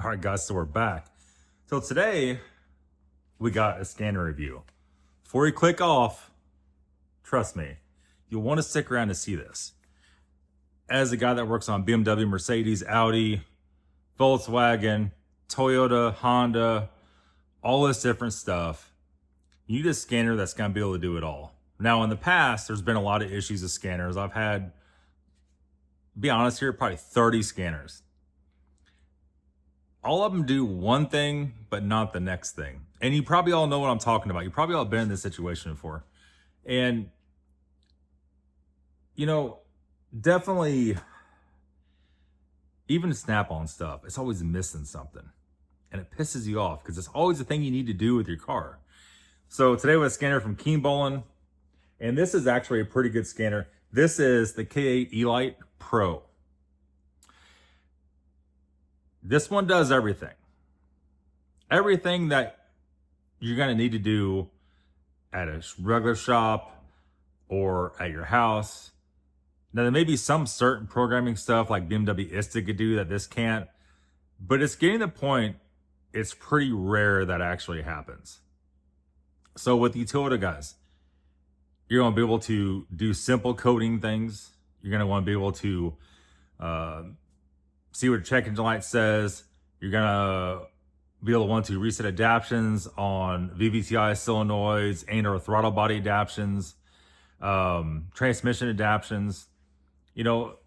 All right, guys, so we're back. So today we got a scanner review. Before you click off, trust me, you'll want to stick around to see this. As a guy that works on BMW, Mercedes, Audi, Volkswagen, Toyota, Honda, all this different stuff, you need a scanner that's going to be able to do it all. Now, in the past, there's been a lot of issues with scanners. I've had, to be honest here, probably 30 scanners. All of them do one thing, but not the next thing. And you probably all know what I'm talking about. You probably all been in this situation before. And, you know, definitely, even Snap-on stuff, it's always missing something. And it pisses you off because it's always the thing you need to do with your car. So today we have a scanner from Keen-Bolin. And this is actually a pretty good scanner. This is the K8 E-Lite Pro. This one does everything. Everything that you're going to need to do at a regular shop or at your house. Now, there may be some certain programming stuff like BMW ISTA could do that this can't, but it's getting to the point, it's pretty rare that actually happens. So with the Toyota guys, you're going to be able to do simple coding things. You're going to want to be able to see what check engine light says. You're going to be able to want to reset adaptions on VVTi solenoids and or throttle body adaptions, transmission adaptions, you know,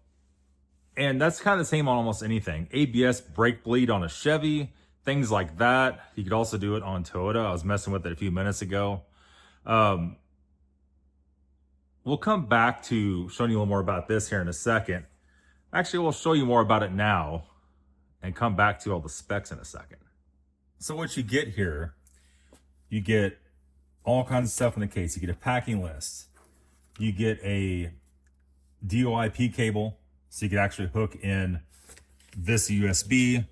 and that's kind of the same on almost anything. ABS brake bleed on a Chevy, things like that. You could also do it on Toyota. I was messing with it a few minutes ago. We'll come back to showing you a little more about this here in a second. Actually, we'll show you more about it now and come back to all the specs in a second. So what you get here, you get all kinds of stuff in the case. You get a packing list. You get a DOIP cable, so you can actually hook in this USB.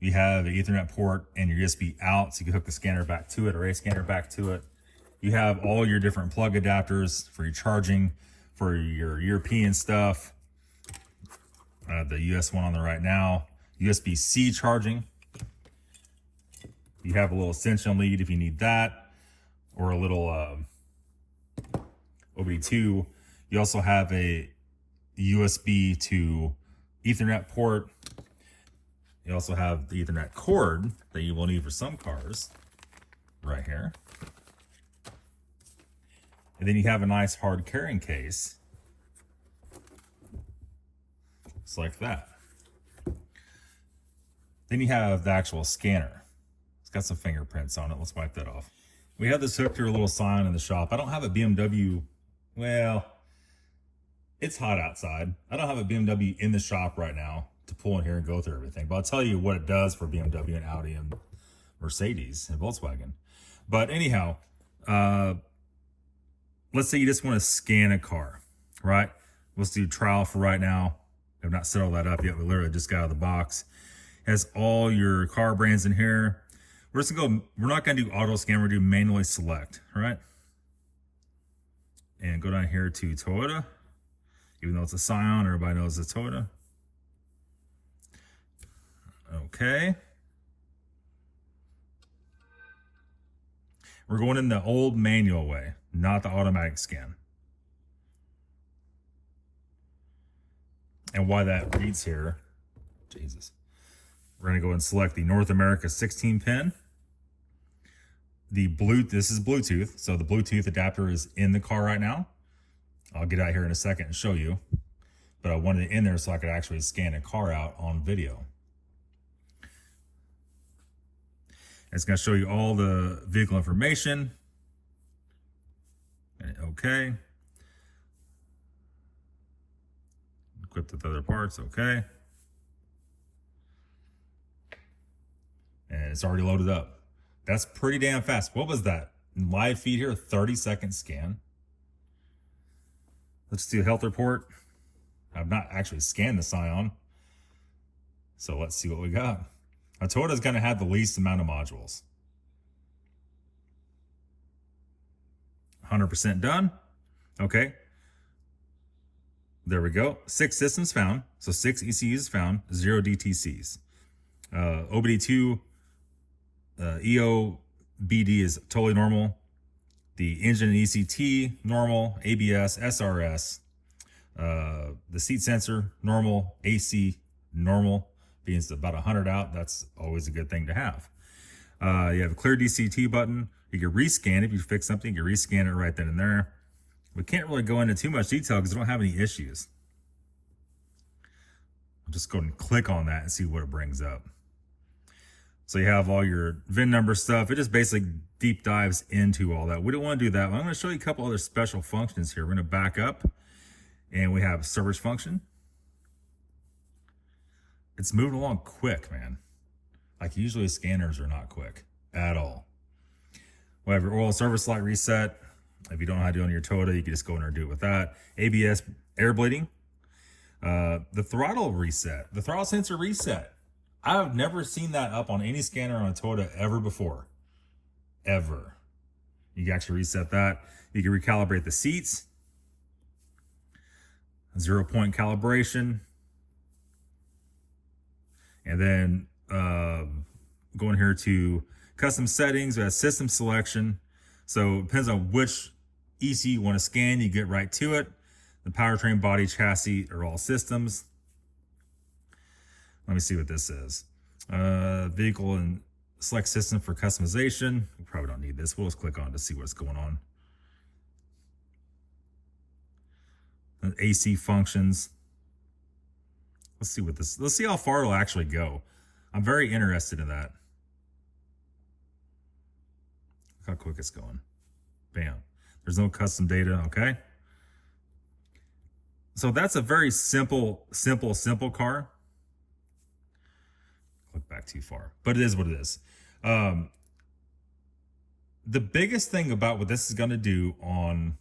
You have an Ethernet port and your USB out, so you can hook the scanner back to it or a scanner back to it. You have all your different plug adapters for your charging, for your European stuff. The US one on the right now. USB-C charging. You have a little extension lead if you need that, or a little OBD2. You also have a USB to Ethernet port. You also have the Ethernet cord that you will need for some cars right here. And then you have a nice hard carrying case. Just like that. Then you have the actual scanner. It's got some fingerprints on it. Let's wipe that off. We have this hooked to a little sign in the shop. I don't have a BMW, well, it's hot outside. I don't have a BMW in the shop right now to pull in here and go through everything. But I'll tell you what it does for BMW and Audi and Mercedes and Volkswagen. But anyhow, let's say you just want to scan a car, right? Let's do trial for right now. I've not set all that up yet. We literally just got out of the box. It has all your car brands in here. We're just gonna go, we're not gonna do auto scan, we're gonna do manually select, all right? And go down here to Toyota. Even though it's a Scion, everybody knows it's Toyota. Okay. We're going in the old manual way, not the automatic scan. And why that reads here, Jesus. We're gonna go and select the North America 16 pin. The this is Bluetooth, so the Bluetooth adapter is in the car right now. I'll get out here in a second and show you, but I wanted it in there so I could actually scan a car out on video. It's gonna show you all the vehicle information. Okay. Equipped with other parts, okay. And it's already loaded up. That's pretty damn fast. What was that? Live feed here, 30-second scan. Let's do a health report. I've not actually scanned the Scion. So let's see what we got. Now, Toyota's gonna have the least amount of modules. 100% done. Okay. There we go. 6 systems found. So 6 ECUs found, 0 DTCs. OBD2, EOBD is totally normal. The engine and ECT, normal. ABS, SRS. The seat sensor, normal. AC, normal. Being it's about 100 out, that's always a good thing to have. You have a clear DCT button. You can rescan if you fix something. You can rescan it right then and there. We can't really go into too much detail because we don't have any issues. I'll just go ahead and click on that and see what it brings up. So you have all your VIN number stuff. It just basically deep dives into all that. We don't want to do that. I'm going to show you a couple other special functions here. We're going to back up and we have a service function. It's moving along quick, man. Like usually scanners are not quick at all. We have your oil service light reset. If you don't know how to do it on your Toyota, you can just go in there and do it with that. ABS air bleeding. The throttle reset, the throttle sensor reset. I've never seen that up on any scanner on a Toyota ever before. Ever. You can actually reset that. You can recalibrate the seats. 0-point calibration. And then going here to custom settings, we have system selection. So it depends on which ECU you want to scan, you get right to it. The powertrain, body, chassis are all systems. Let me see what this is. Vehicle and select system for customization. We probably don't need this. We'll just click on to see what's going on. And AC functions. Let's see what this, let's see how far it'll actually go. I'm very interested in that. Look how quick it's going. Bam. There's no custom data, okay? So that's a very simple car. Click back too far, but it is what it is. The biggest thing about what this is going to do on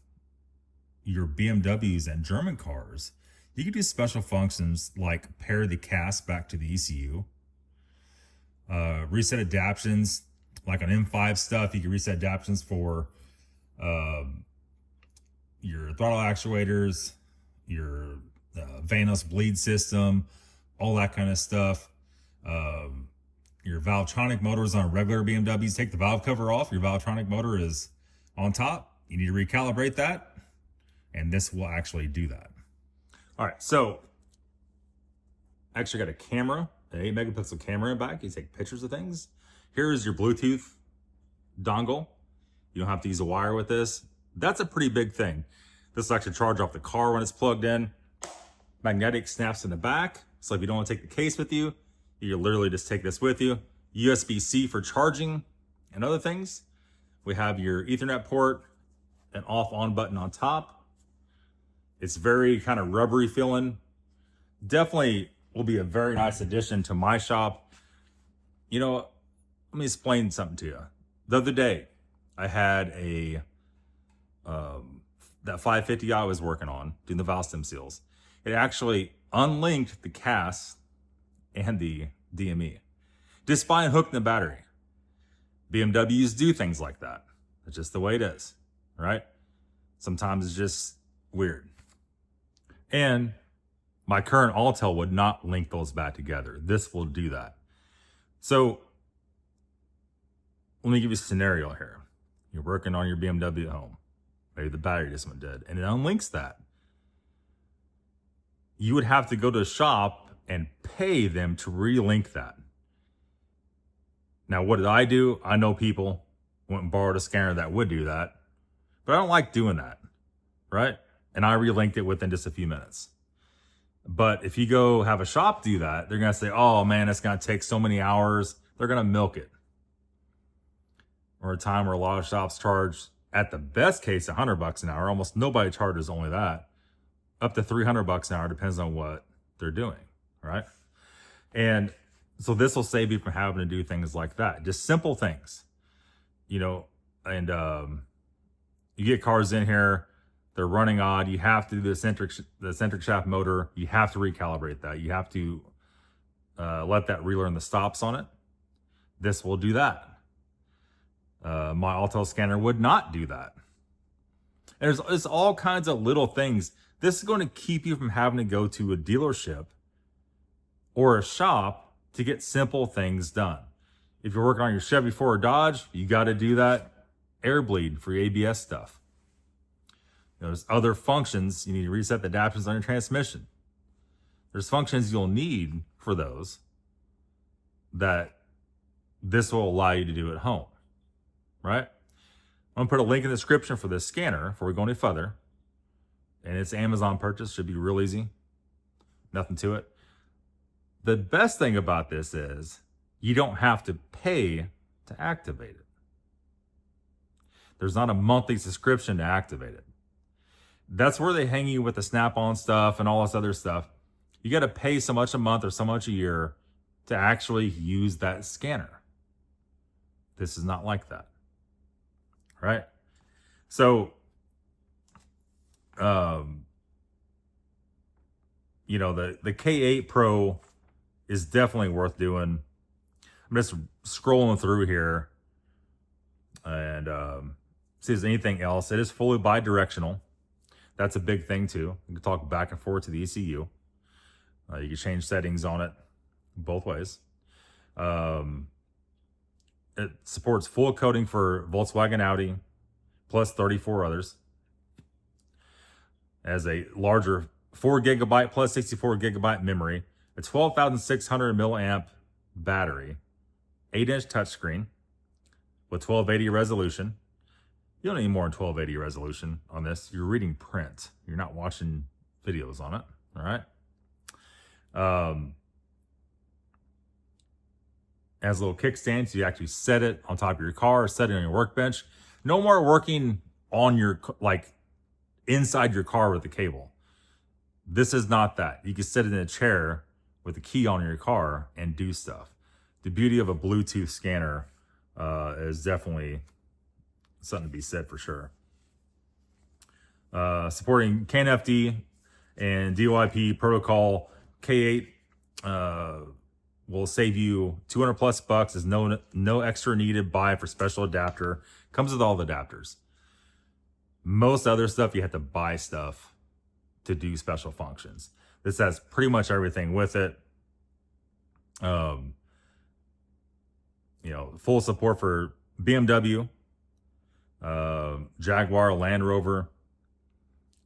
your BMWs and German cars, you can do special functions like pair the cast back to the ECU, reset adaptions, like on M5 stuff, you can reset adaptions for your throttle actuators, your Vanos bleed system, all that kind of stuff. Your Valvetronic motors on regular BMWs, take the valve cover off, your Valvetronic motor is on top. You need to recalibrate that, and this will actually do that. All right, so I actually got a camera, an 8 megapixel camera in the back. You take pictures of things. Here is your Bluetooth dongle. You don't have to use a wire with this. That's a pretty big thing. This will actually charge off the car when it's plugged in. Magnetic snaps in the back. So if you don't want to take the case with you, you can literally just take this with you. USB-C for charging and other things. We have your Ethernet port, an off-on button on top. It's very kind of rubbery feeling. Definitely will be a very nice addition to my shop. You know, let me explain something to you. The other day, I had a that 550 I was working on, doing the valve stem seals. It actually unlinked the cast and the DME, just by hooking the battery. BMWs do things like that. That's just the way it is, right? Sometimes it's just weird. And my current Altel would not link those back together. This will do that. So let me give you a scenario here. You're working on your BMW at home. Maybe the battery just went dead, and it unlinks that. You would have to go to a shop and pay them to relink that. Now, what did I do? I know people went and borrowed a scanner that would do that, but I don't like doing that, right? And I relinked it within just a few minutes. But if you go have a shop do that, they're going to say, oh man, it's going to take so many hours. They're going to milk it. Or a time where a lot of shops charge, at the best case, $100 an hour. Almost nobody charges only that. Up to $300 an hour, depends on what they're doing, right? And so this will save you from having to do things like that. Just simple things, you know. And you get cars in here, they're running odd. You have to do the eccentric shaft motor. You have to recalibrate that. You have to let that relearn the stops on it. This will do that. My Altel scanner would not do that. And there's all kinds of little things. This is going to keep you from having to go to a dealership or a shop to get simple things done. If you're working on your Chevy 4 or Dodge, you got to do that air bleed for your ABS stuff. There's other functions. You need to reset the adapters on your transmission. There's functions you'll need for those that this will allow you to do at home, right? I'm going to put a link in the description for this scanner before we go any further. And it's Amazon purchase. Should be real easy. Nothing to it. The best thing about this is you don't have to pay to activate it. There's not a monthly subscription to activate it. That's where they hang you with the Snap-on stuff and all this other stuff. You got to pay so much a month or so much a year to actually use that scanner. This is not like that, right? So, you know, the K8 Pro is definitely worth doing. I'm just scrolling through here and see if there's anything else. It is fully bi-directional. That's a big thing too. You can talk back and forth to the ECU. You can change settings on it both ways. It supports full coding for Volkswagen, Audi, plus 34 others. As a larger 4 gigabyte plus 64 gigabyte memory, a 12,600 milliamp battery, 8-inch touchscreen with 1280 resolution. You don't need more than 1280 resolution on this. You're reading print. You're not watching videos on it. All right. Has a little kickstand, so you actually set it on top of your car, or set it on your workbench. No more working on your, like, inside your car with the cable. This is not that. You can sit in a chair with the key on your car and do stuff. The beauty of a Bluetooth scanner is definitely something to be said for sure. Supporting CAN-FD and DOIP protocol, K8 will save you $200 plus. There's no extra needed buy for special adapter. Comes with all the adapters. Most other stuff you have to buy stuff to do special functions. This has pretty much everything with it. You know, full support for BMW, Jaguar, Land Rover,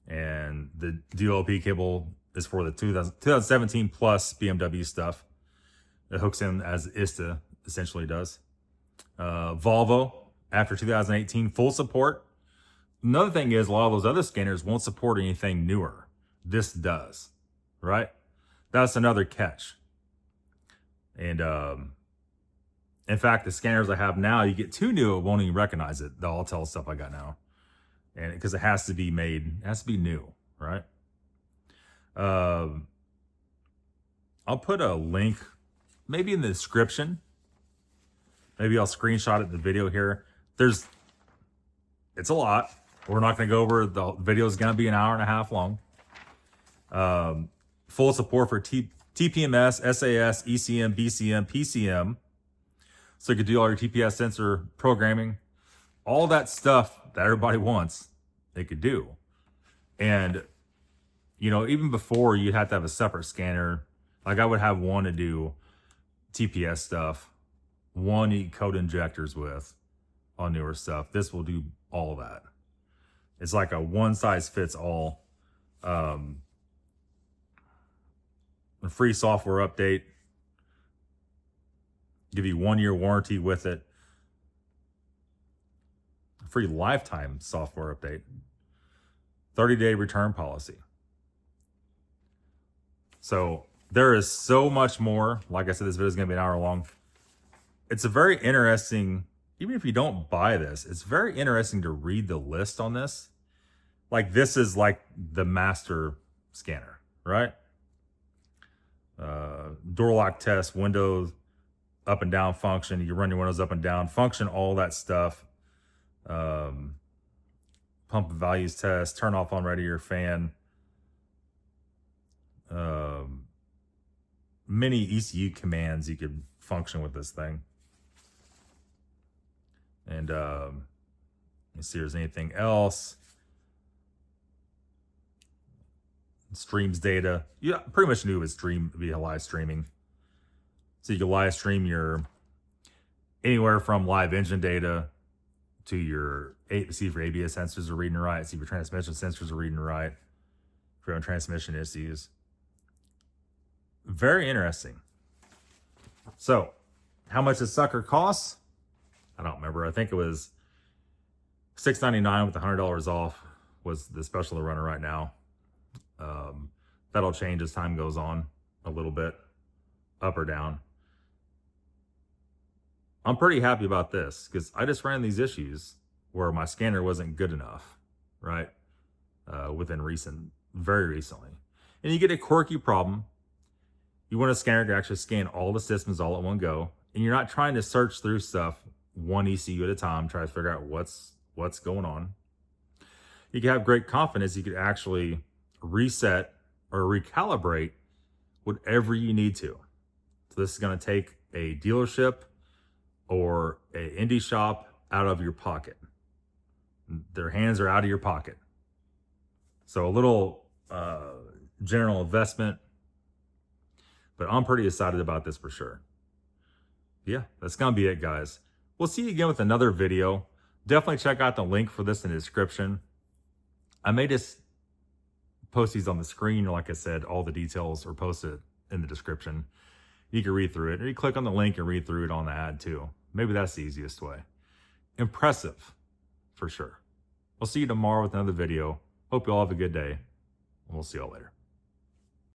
and the DLP cable is for the 2017 plus BMW stuff. It hooks in as ISTA essentially does. Volvo, after 2018, full support. Another thing is a lot of those other scanners won't support anything newer. This does, right? That's another catch. And in fact, the scanners I have now, you get too new, it won't even recognize it. The Altel stuff I got now, and because it has to be made, it has to be new, right? I'll put a link maybe in the description. Maybe I'll screenshot it in the video here. It's a lot. We're not going to go over, the video is going to be an hour and a half long. Full support for TPMS, SAS, ECM, BCM, PCM. So you could do all your TPS sensor programming. All that stuff that everybody wants, they could do. And, you know, even before, you'd have to have a separate scanner. Like I would have one to do TPS stuff, one to eat code injectors with on newer stuff. This will do all of that. It's like a one size fits all. A free software update. Give you 1 year warranty with it. A free lifetime software update. 30-day return policy. So there is so much more. Like I said, this video is going to be an hour long. It's a very interesting, even if you don't buy this, it's very interesting to read the list on this. Like this is like the master scanner, right? Door lock test, windows up and down function. You run your windows up and down function, all that stuff. Pump values test, turn off on radiator fan. Many ECU commands you could function with this thing. And let's see if there's anything else. Streams data. Yeah, pretty much knew it was via live streaming. So you can live stream anywhere from live engine data to see if your ABS sensors are reading right, see if your transmission sensors are reading right, if you're having transmission issues. Very interesting. So, how much this sucker costs? I don't remember. I think it was $6.99 with $100 off was the special they're running right now. That'll change as time goes on a little bit, up or down. I'm pretty happy about this because I just ran these issues where my scanner wasn't good enough, right? Very recently. And you get a quirky problem. You want a scanner to actually scan all the systems all at one go. And you're not trying to search through stuff one ECU at a time, try to figure out what's going on. You can have great confidence you could actually reset or recalibrate whatever you need to. So this is going to take a dealership or an indie shop out of your pocket. Their hands are out of your pocket. So a little general investment, but I'm pretty excited about this for sure. Yeah, that's going to be it, guys. We'll see you again with another video. Definitely check out the link for this in the description. I may just post these on the screen, or like I said, all the details are posted in the description. You can read through it, or you click on the link and read through it on the ad too. Maybe that's the easiest way. Impressive, for sure. We'll see you tomorrow with another video. Hope you all have a good day, and we'll see you all later.